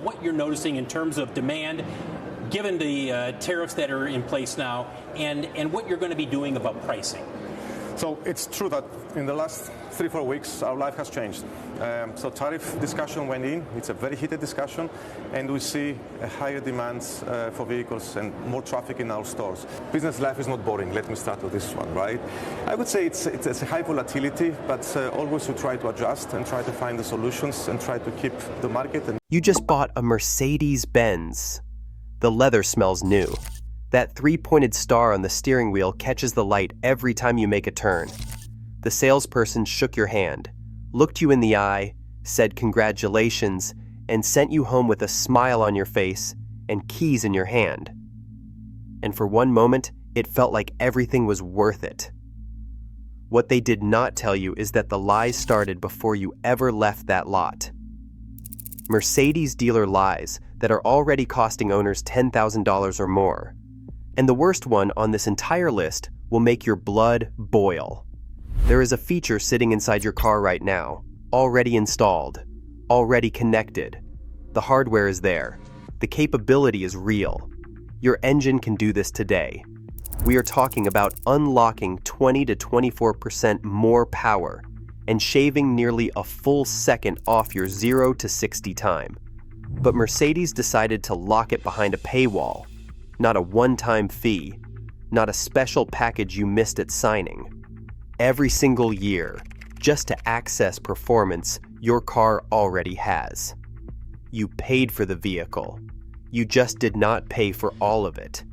What you're noticing in terms of demand, given the tariffs that are in place now, and what you're going to be doing about pricing. So it's true that in the last 3-4 weeks, our life has changed. So tariff discussion went in. It's a very heated discussion, and we see a higher demand for vehicles and more traffic in our stores. Business life is not boring. Let me start with this one, right? I would say it's a high volatility, but always we try to adjust and try to find the solutions and try to keep the market. You just bought a Mercedes-Benz. The leather smells new. That 3-pointed star on the steering wheel catches the light every time you make a turn. The salesperson shook your hand, looked you in the eye, said congratulations, and sent you home with a smile on your face and keys in your hand. And for one moment, it felt like everything was worth it. What they did not tell you is that the lies started before you ever left that lot. Mercedes dealer lies that are already costing owners $10,000 or more. And the worst one on this entire list will make your blood boil. There is a feature sitting inside your car right now, already installed, already connected. The hardware is there. The capability is real. Your engine can do this today. We are talking about unlocking 20 to 24% more power and shaving nearly a full second off your 0 to 60 time. But Mercedes decided to lock it behind a paywall. Not a one-time fee, not a special package you missed at signing. Every single year, just to access performance your car already has. You paid for the vehicle. You just did not pay for all of it.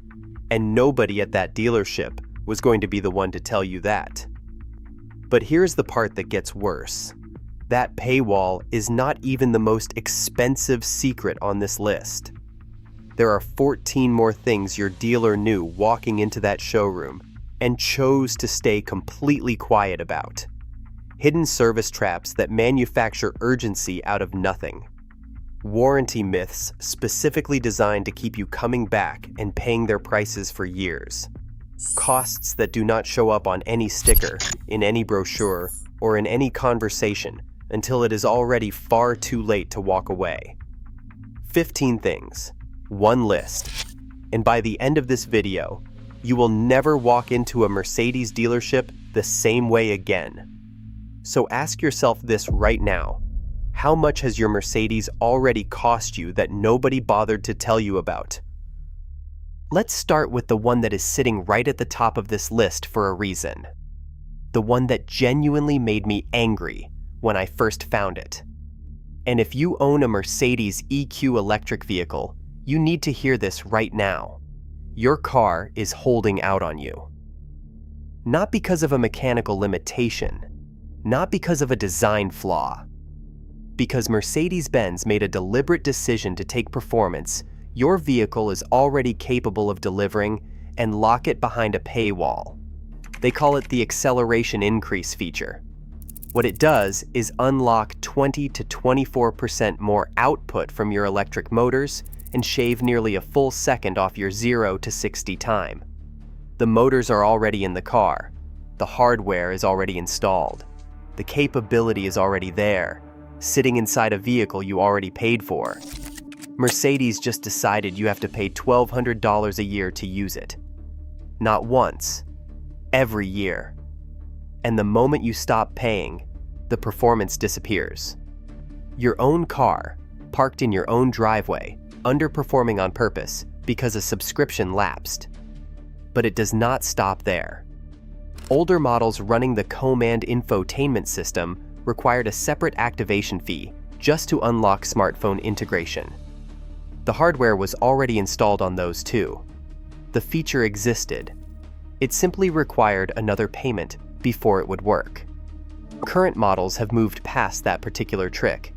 And nobody at that dealership was going to be the one to tell you that. But here's the part that gets worse. That paywall is not even the most expensive secret on this list. There are 14 more things your dealer knew walking into that showroom and chose to stay completely quiet about. Hidden service traps that manufacture urgency out of nothing. Warranty myths specifically designed to keep you coming back and paying their prices for years. Costs that do not show up on any sticker, in any brochure, or in any conversation until it is already far too late to walk away. 15 things. One list, and by the end of this video, you will never walk into a Mercedes dealership the same way again. So ask yourself this right now. How much has your Mercedes already cost you that nobody bothered to tell you about? Let's start with the one that is sitting right at the top of this list for a reason. The one that genuinely made me angry when I first found it. And if you own a Mercedes EQ electric vehicle, you need to hear this right now. Your car is holding out on you. Not because of a mechanical limitation, not because of a design flaw. Because Mercedes-Benz made a deliberate decision to take performance your vehicle is already capable of delivering and lock it behind a paywall. They call it the acceleration increase feature. What it does is unlock 20 to 24% more output from your electric motors and shave nearly a full second off your 0 to 60 time. The motors are already in the car. The hardware is already installed. The capability is already there, sitting inside a vehicle you already paid for. Mercedes just decided you have to pay $1,200 a year to use it. Not once, every year. And the moment you stop paying, the performance disappears. Your own car, parked in your own driveway, underperforming on purpose because a subscription lapsed. But it does not stop there. Older models running the Command infotainment system required a separate activation fee just to unlock smartphone integration. The hardware was already installed on those too. The feature existed. It simply required another payment before it would work. Current models have moved past that particular trick,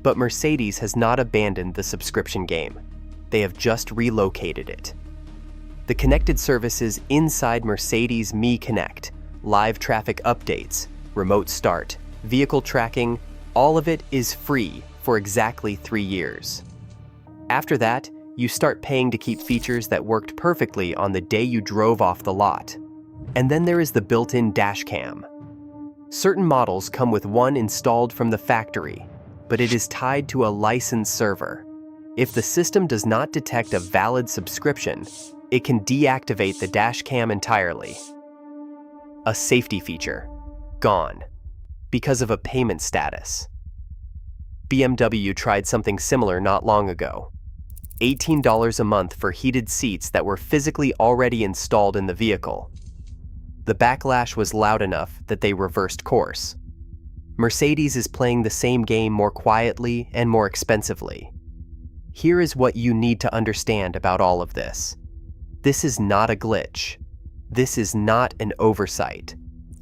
but Mercedes has not abandoned the subscription game. They have just relocated it. The connected services inside Mercedes Me Connect, live traffic updates, remote start, vehicle tracking, all of it is free for exactly 3 years. After that, you start paying to keep features that worked perfectly on the day you drove off the lot. And then there is the built-in dash cam. Certain models come with one installed from the factory, but it is tied to a licensed server. If the system does not detect a valid subscription, it can deactivate the dash cam entirely. A safety feature, gone, because of a payment status. BMW tried something similar not long ago. $18 a month for heated seats that were physically already installed in the vehicle. The backlash was loud enough that they reversed course. Mercedes is playing the same game more quietly and more expensively. Here is what you need to understand about all of this. This is not a glitch. This is not an oversight.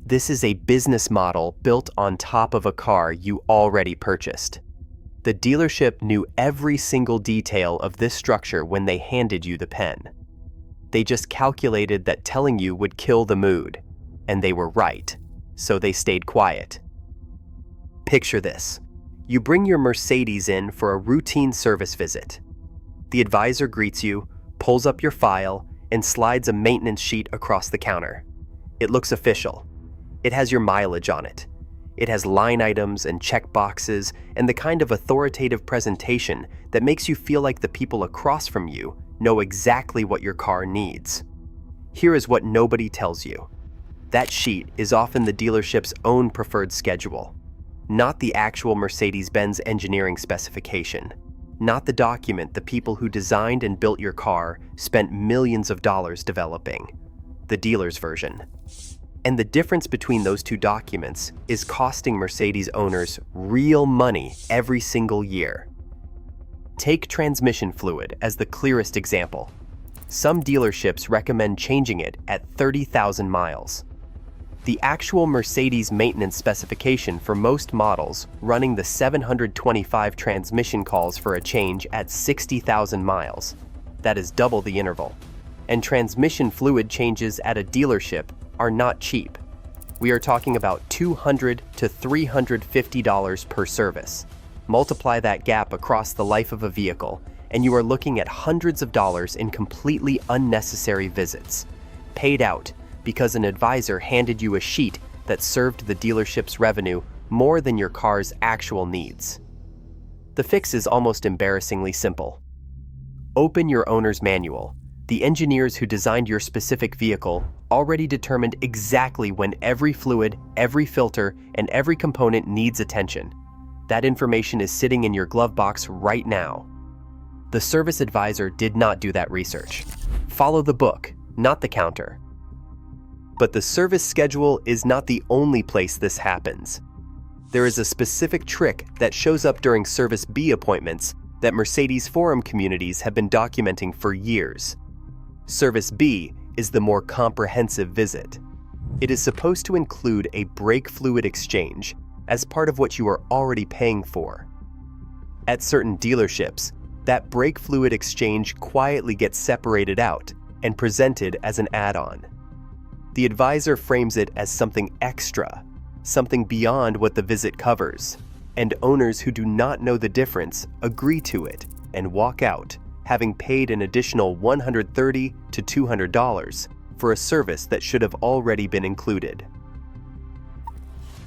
This is a business model built on top of a car you already purchased. The dealership knew every single detail of this structure when they handed you the pen. They just calculated that telling you would kill the mood, and they were right, so they stayed quiet. Picture this. You bring your Mercedes in for a routine service visit. The advisor greets you, pulls up your file, and slides a maintenance sheet across the counter. It looks official. It has your mileage on it. It has line items and check boxes and the kind of authoritative presentation that makes you feel like the people across from you know exactly what your car needs. Here is what nobody tells you. That sheet is often the dealership's own preferred schedule, not the actual Mercedes-Benz engineering specification, not the document the people who designed and built your car spent millions of dollars developing, the dealer's version. And the difference between those two documents is costing Mercedes owners real money every single year. Take transmission fluid as the clearest example. Some dealerships recommend changing it at 30,000 miles. The actual Mercedes maintenance specification for most models running the 725 transmission calls for a change at 60,000 miles. That is double the interval. And transmission fluid changes at a dealership are not cheap. We are talking about $200 to $350 per service. Multiply that gap across the life of a vehicle, and you are looking at hundreds of dollars in completely unnecessary visits, paid out because an advisor handed you a sheet that served the dealership's revenue more than your car's actual needs. The fix is almost embarrassingly simple. Open your owner's manual. The engineers who designed your specific vehicle already determined exactly when every fluid, every filter, and every component needs attention. That information is sitting in your glove box right now. The service advisor did not do that research. Follow the book, not the counter. But the service schedule is not the only place this happens. There is a specific trick that shows up during Service B appointments that Mercedes forum communities have been documenting for years. Service B is the more comprehensive visit. It is supposed to include a brake fluid exchange as part of what you are already paying for. At certain dealerships, that brake fluid exchange quietly gets separated out and presented as an add-on. The advisor frames it as something extra, something beyond what the visit covers, and owners who do not know the difference agree to it and walk out, having paid an additional $130 to $200 for a service that should have already been included.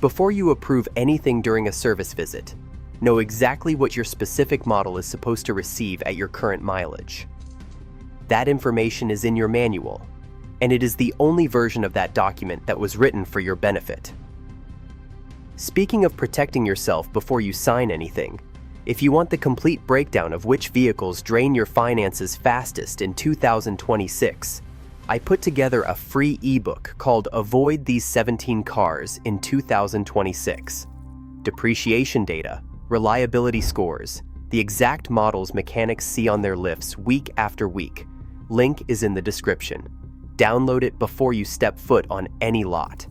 Before you approve anything during a service visit, know exactly what your specific model is supposed to receive at your current mileage. That information is in your manual, and it is the only version of that document that was written for your benefit. Speaking of protecting yourself before you sign anything, if you want the complete breakdown of which vehicles drain your finances fastest in 2026, I put together a free ebook called Avoid These 17 Cars in 2026. Depreciation data, reliability scores, the exact models mechanics see on their lifts week after week. Link is in the description. Download it before you step foot on any lot.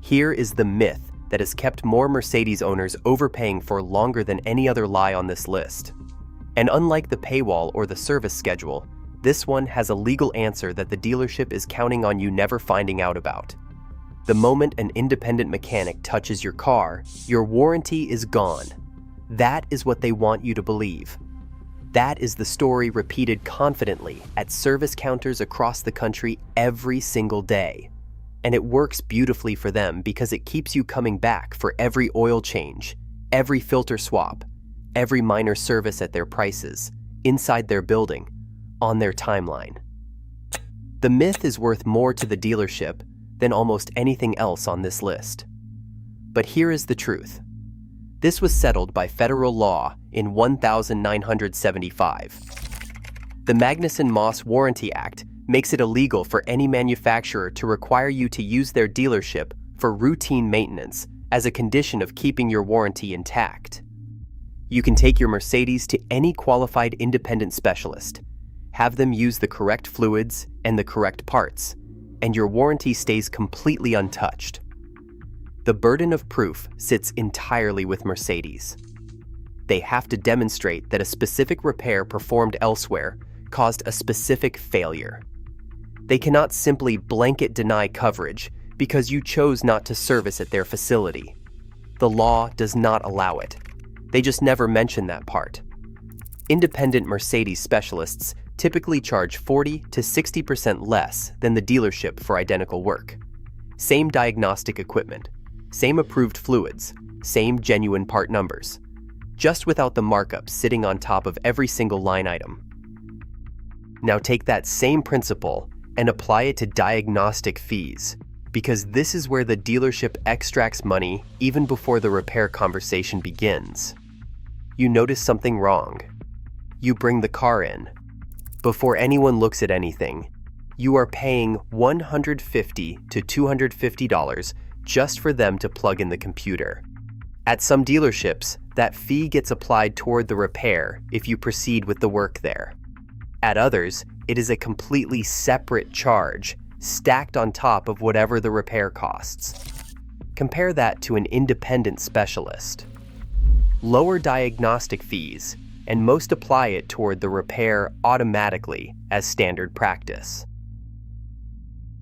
Here is the myth that has kept more Mercedes owners overpaying for longer than any other lie on this list. And unlike the paywall or the service schedule, this one has a legal answer that the dealership is counting on you never finding out about. The moment an independent mechanic touches your car, your warranty is gone. That is what they want you to believe. That is the story repeated confidently at service counters across the country every single day. And it works beautifully for them because it keeps you coming back for every oil change, every filter swap, every minor service at their prices, inside their building, on their timeline. The myth is worth more to the dealership than almost anything else on this list. But here is the truth. This was settled by federal law in 1975. The Magnuson-Moss Warranty Act makes it illegal for any manufacturer to require you to use their dealership for routine maintenance as a condition of keeping your warranty intact. You can take your Mercedes to any qualified independent specialist, have them use the correct fluids and the correct parts, and your warranty stays completely untouched. The burden of proof sits entirely with Mercedes. They have to demonstrate that a specific repair performed elsewhere caused a specific failure. They cannot simply blanket deny coverage because you chose not to service at their facility. The law does not allow it. They just never mention that part. Independent Mercedes specialists typically charge 40 to 60% less than the dealership for identical work. Same diagnostic equipment, same approved fluids, same genuine part numbers, just without the markup sitting on top of every single line item. Now take that same principle and apply it to diagnostic fees, because this is where the dealership extracts money even before the repair conversation begins. You notice something wrong. You bring the car in. Before anyone looks at anything, you are paying $150 to $250 just for them to plug in the computer. At some dealerships, that fee gets applied toward the repair if you proceed with the work there. At others, it is a completely separate charge, stacked on top of whatever the repair costs. Compare that to an independent specialist. Lower diagnostic fees, and most apply it toward the repair automatically as standard practice.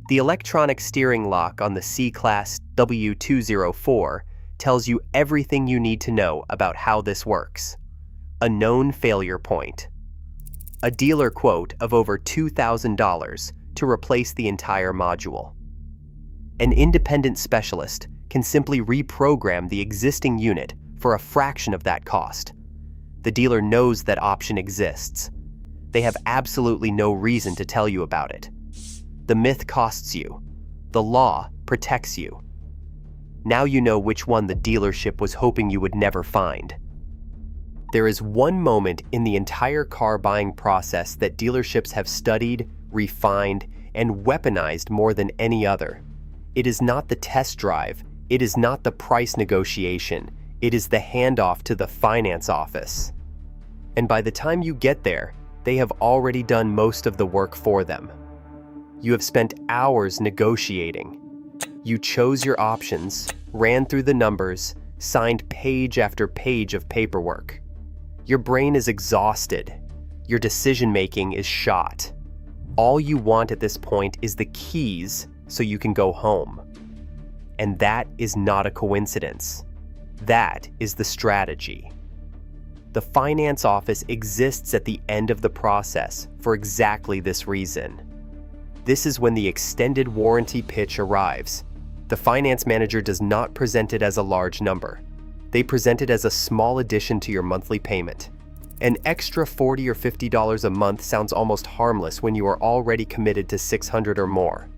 The electronic steering lock on the C-Class W204 tells you everything you need to know about how this works. A known failure point. A dealer quote of over $2,000 to replace the entire module. An independent specialist can simply reprogram the existing unit for a fraction of that cost. The dealer knows that option exists. They have absolutely no reason to tell you about it. The myth costs you. The law protects you. Now you know which one the dealership was hoping you would never find. There is one moment in the entire car buying process that dealerships have studied, refined, and weaponized more than any other. It is not the test drive. It is not the price negotiation. It is the handoff to the finance office. And by the time you get there, they have already done most of the work for them. You have spent hours negotiating. You chose your options, ran through the numbers, signed page after page of paperwork. Your brain is exhausted. Your decision-making is shot. All you want at this point is the keys so you can go home. And that is not a coincidence. That is the strategy. The finance office exists at the end of the process for exactly this reason. This is when the extended warranty pitch arrives. The finance manager does not present it as a large number. They present it as a small addition to your monthly payment. An extra $40 or $50 a month sounds almost harmless when you are already committed to $600 or more.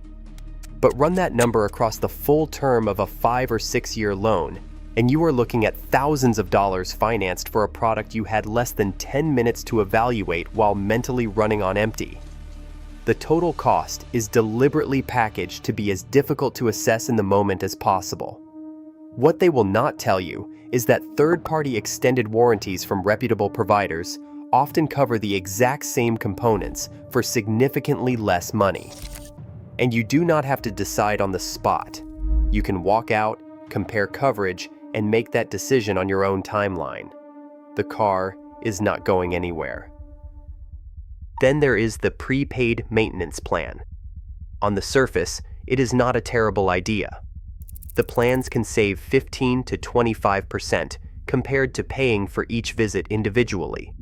But run that number across the full term of a 5 or 6 year loan, and you are looking at thousands of dollars financed for a product you had less than 10 minutes to evaluate while mentally running on empty. The total cost is deliberately packaged to be as difficult to assess in the moment as possible. What they will not tell you is that third-party extended warranties from reputable providers often cover the exact same components for significantly less money. And you do not have to decide on the spot. You can walk out, compare coverage, and make that decision on your own timeline. The car is not going anywhere. Then there is the prepaid maintenance plan. On the surface, it is not a terrible idea. The plans can save 15 to 25% compared to paying for each visit individually.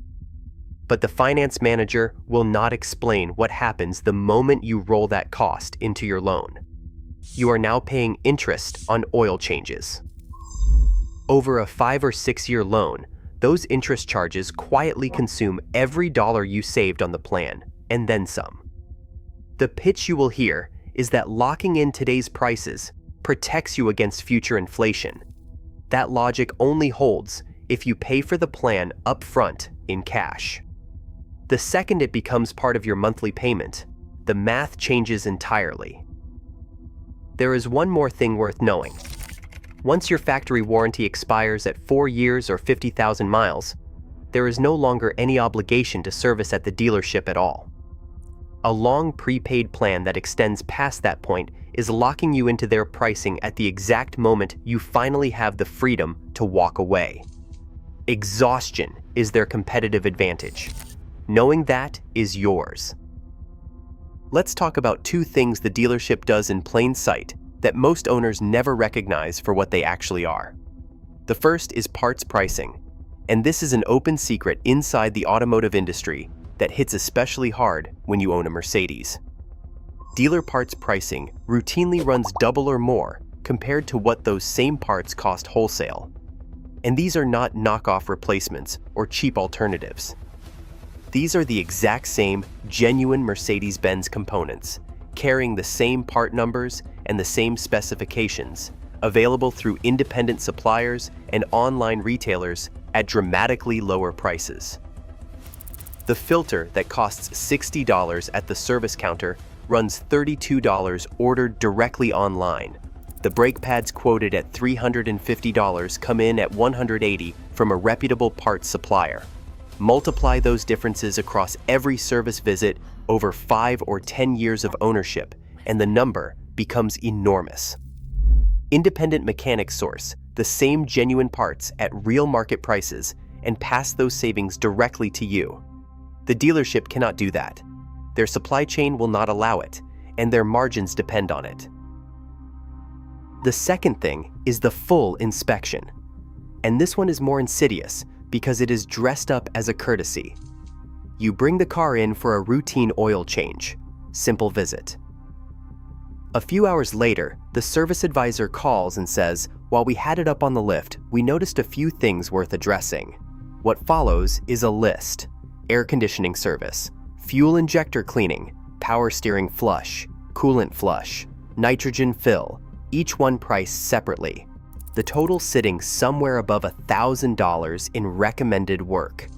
But the finance manager will not explain what happens the moment you roll that cost into your loan. You are now paying interest on oil changes. Over a 5 or 6 year loan, those interest charges quietly consume every dollar you saved on the plan, and then some. The pitch you will hear is that locking in today's prices protects you against future inflation. That logic only holds if you pay for the plan upfront in cash. The second it becomes part of your monthly payment, the math changes entirely. There is one more thing worth knowing. Once your factory warranty expires at 4 years or 50,000 miles, there is no longer any obligation to service at the dealership at all. A long prepaid plan that extends past that point is locking you into their pricing at the exact moment you finally have the freedom to walk away. Exhaustion is their competitive advantage. Knowing that is yours. Let's talk about 2 things the dealership does in plain sight that most owners never recognize for what they actually are. The first is parts pricing, and this is an open secret inside the automotive industry that hits especially hard when you own a Mercedes. Dealer parts pricing routinely runs double or more compared to what those same parts cost wholesale. And these are not knockoff replacements or cheap alternatives. These are the exact same genuine Mercedes-Benz components, carrying the same part numbers and the same specifications, available through independent suppliers and online retailers at dramatically lower prices. The filter that costs $60 at the service counter runs $32 ordered directly online. The brake pads quoted at $350 come in at $180 from a reputable parts supplier. Multiply those differences across every service visit over 5 or 10 years of ownership, and the number becomes enormous. Independent mechanics source the same genuine parts at real market prices and pass those savings directly to you. The dealership cannot do that. Their supply chain will not allow it, and their margins depend on it. The second thing is the full inspection. And this one is more insidious because it is dressed up as a courtesy. You bring the car in for a routine oil change. Simple visit. A few hours later, the service advisor calls and says, "While we had it up on the lift, we noticed a few things worth addressing." What follows is a list: air conditioning service, fuel injector cleaning, power steering flush, coolant flush, nitrogen fill, each one priced separately. The total sitting somewhere above $1,000 in recommended work.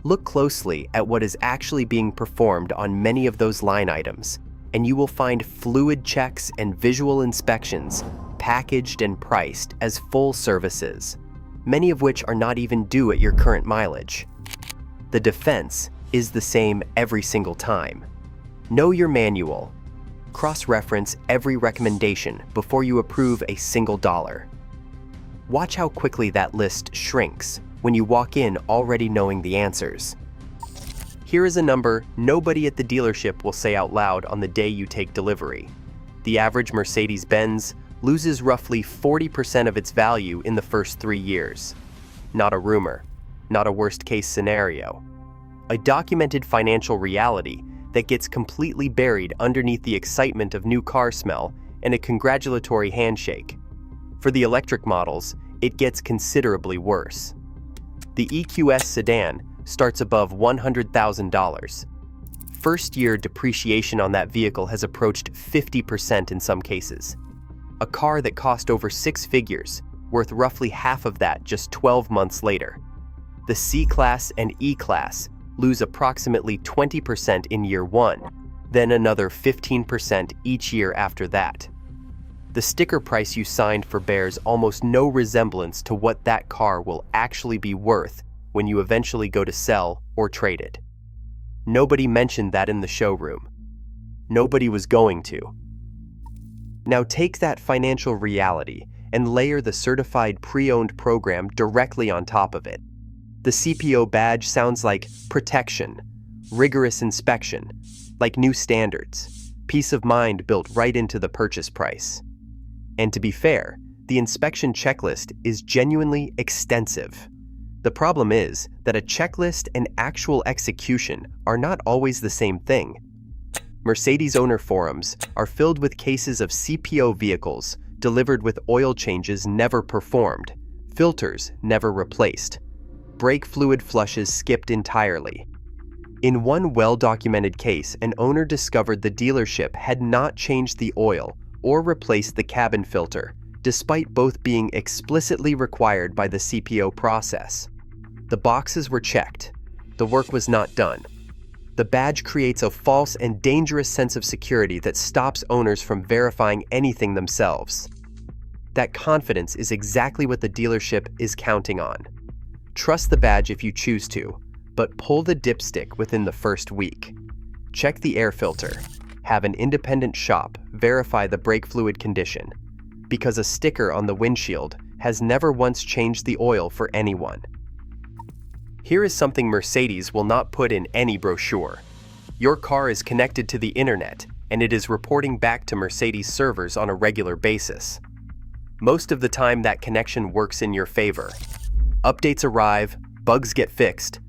Look closely at what is actually being performed on many of those line items, and you will find fluid checks and visual inspections packaged and priced as full services, many of which are not even due at your current mileage. The defense is the same every single time. Know your manual. Cross-reference every recommendation before you approve a single dollar. Watch how quickly that list shrinks when you walk in already knowing the answers. Here is a number nobody at the dealership will say out loud on the day you take delivery. The average Mercedes-Benz loses roughly 40% of its value in the first 3 years. Not a rumor, not a worst-case scenario. A documented financial reality that gets completely buried underneath the excitement of new car smell and a congratulatory handshake. For the electric models, it gets considerably worse. The EQS sedan starts above $100,000. First-year depreciation on that vehicle has approached 50% in some cases. A car that cost over 6 figures, worth roughly half of that just 12 months later. The C-Class and E-Class lose approximately 20% in year 1, then another 15% each year after that. The sticker price you signed for bears almost no resemblance to what that car will actually be worth when you eventually go to sell or trade it. Nobody mentioned that in the showroom. Nobody was going to. Now take that financial reality and layer the certified pre-owned program directly on top of it. The CPO badge sounds like protection, rigorous inspection, like new standards, peace of mind built right into the purchase price. And to be fair, the inspection checklist is genuinely extensive. The problem is that a checklist and actual execution are not always the same thing. Mercedes owner forums are filled with cases of CPO vehicles delivered with oil changes never performed, filters never replaced, brake fluid flushes skipped entirely. In one well-documented case, an owner discovered the dealership had not changed the oil or replaced the cabin filter, despite both being explicitly required by the CPO process. The boxes were checked. The work was not done. The badge creates a false and dangerous sense of security that stops owners from verifying anything themselves. That confidence is exactly what the dealership is counting on. Trust the badge if you choose to, but pull the dipstick within the first week. Check the air filter. Have an independent shop verify the brake fluid condition, because a sticker on the windshield has never once changed the oil for anyone. Here is something Mercedes will not put in any brochure. Your car is connected to the internet, and it is reporting back to Mercedes servers on a regular basis. Most of the time, that connection works in your favor. Updates arrive, bugs get fixed,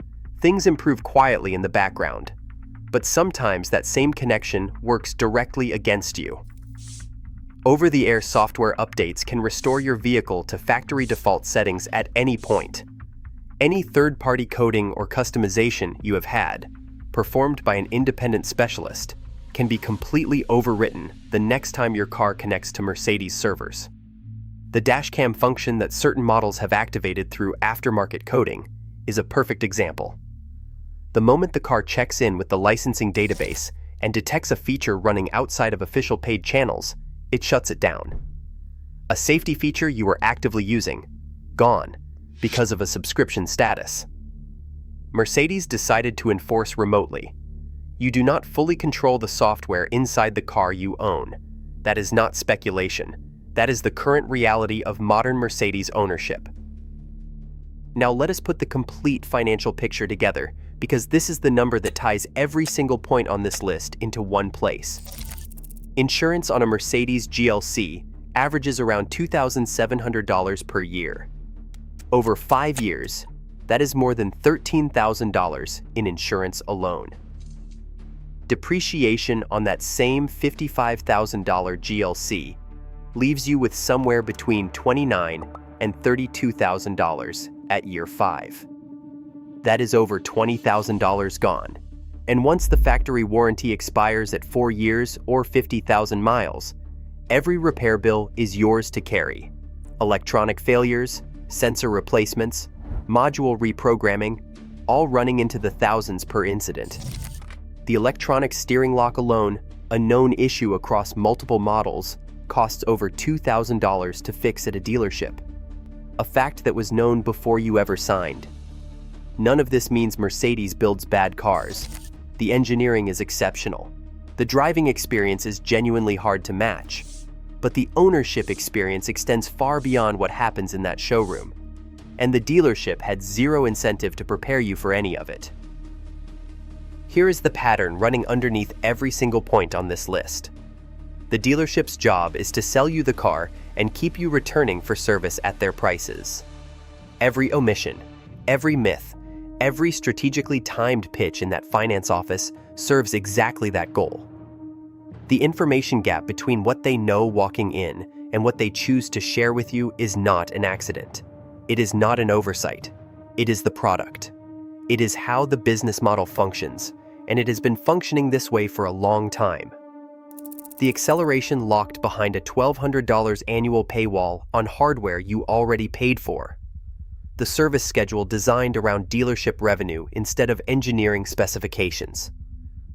things improve quietly in the background. But sometimes that same connection works directly against you. Over-the-air software updates can restore your vehicle to factory default settings at any point. Any third-party coding or customization you have had, performed by an independent specialist, can be completely overwritten the next time your car connects to Mercedes servers. The dashcam function that certain models have activated through aftermarket coding is a perfect example. The moment the car checks in with the licensing database and detects a feature running outside of official paid channels, it shuts it down. A safety feature you were actively using, gone, because of a subscription status. Mercedes decided to enforce remotely. You do not fully control the software inside the car you own. That is not speculation. That is the current reality of modern Mercedes ownership. Now let us put the complete financial picture together, because this is the number that ties every single point on this list into one place. Insurance on a Mercedes GLC averages around $2,700 per year. Over 5 years, that is more than $13,000 in insurance alone. Depreciation on that same $55,000 GLC leaves you with somewhere between $29,000 and $32,000 at year 5. That is over $20,000 gone. And once the factory warranty expires at 4 years or 50,000 miles, every repair bill is yours to carry. Electronic failures, sensor replacements, module reprogramming, all running into the thousands per incident. The electronic steering lock alone, a known issue across multiple models, costs over $2,000 to fix at a dealership. A fact that was known before you ever signed. None of this means Mercedes builds bad cars. The engineering is exceptional. The driving experience is genuinely hard to match. But the ownership experience extends far beyond what happens in that showroom. And the dealership had zero incentive to prepare you for any of it. Here is the pattern running underneath every single point on this list. The dealership's job is to sell you the car and keep you returning for service at their prices. Every omission, every myth, every strategically timed pitch in that finance office serves exactly that goal. The information gap between what they know walking in and what they choose to share with you is not an accident. It is not an oversight. It is the product. It is how the business model functions, and it has been functioning this way for a long time. The acceleration locked behind a $1,200 annual paywall on hardware you already paid for. The service schedule designed around dealership revenue instead of engineering specifications.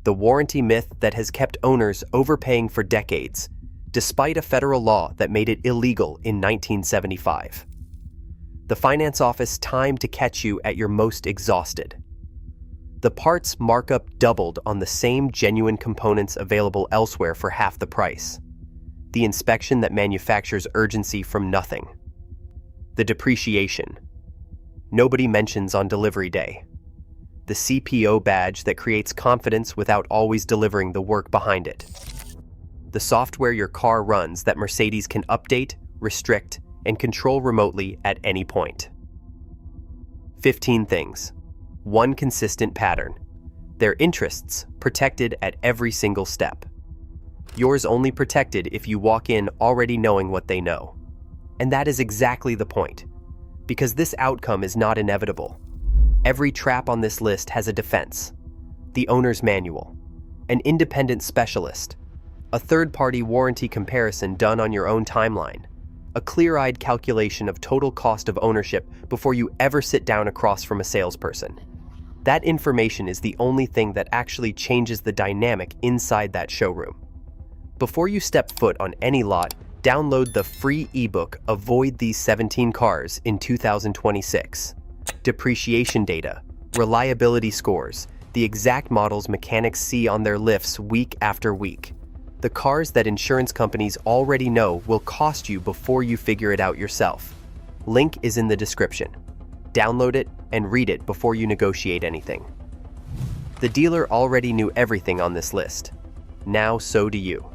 The warranty myth that has kept owners overpaying for decades, despite a federal law that made it illegal in 1975. The finance office timed to catch you at your most exhausted. The parts markup doubled on the same genuine components available elsewhere for half the price. The inspection that manufactures urgency from nothing. The depreciation. Nobody mentions on delivery day. The CPO badge that creates confidence without always delivering the work behind it. The software your car runs that Mercedes can update, restrict, and control remotely at any point. 15 things. One consistent pattern. Their interests protected at every single step. Yours only protected if you walk in already knowing what they know. And that is exactly the point. Because this outcome is not inevitable. Every trap on this list has a defense. The owner's manual, an independent specialist, a third-party warranty comparison done on your own timeline, a clear-eyed calculation of total cost of ownership before you ever sit down across from a salesperson. That information is the only thing that actually changes the dynamic inside that showroom. Before you step foot on any lot, download the free ebook Avoid These 17 Cars in 2026. Depreciation data, reliability scores, the exact models mechanics see on their lifts week after week. The cars that insurance companies already know will cost you before you figure it out yourself. Link is in the description. Download it and read it before you negotiate anything. The dealer already knew everything on this list. Now so do you.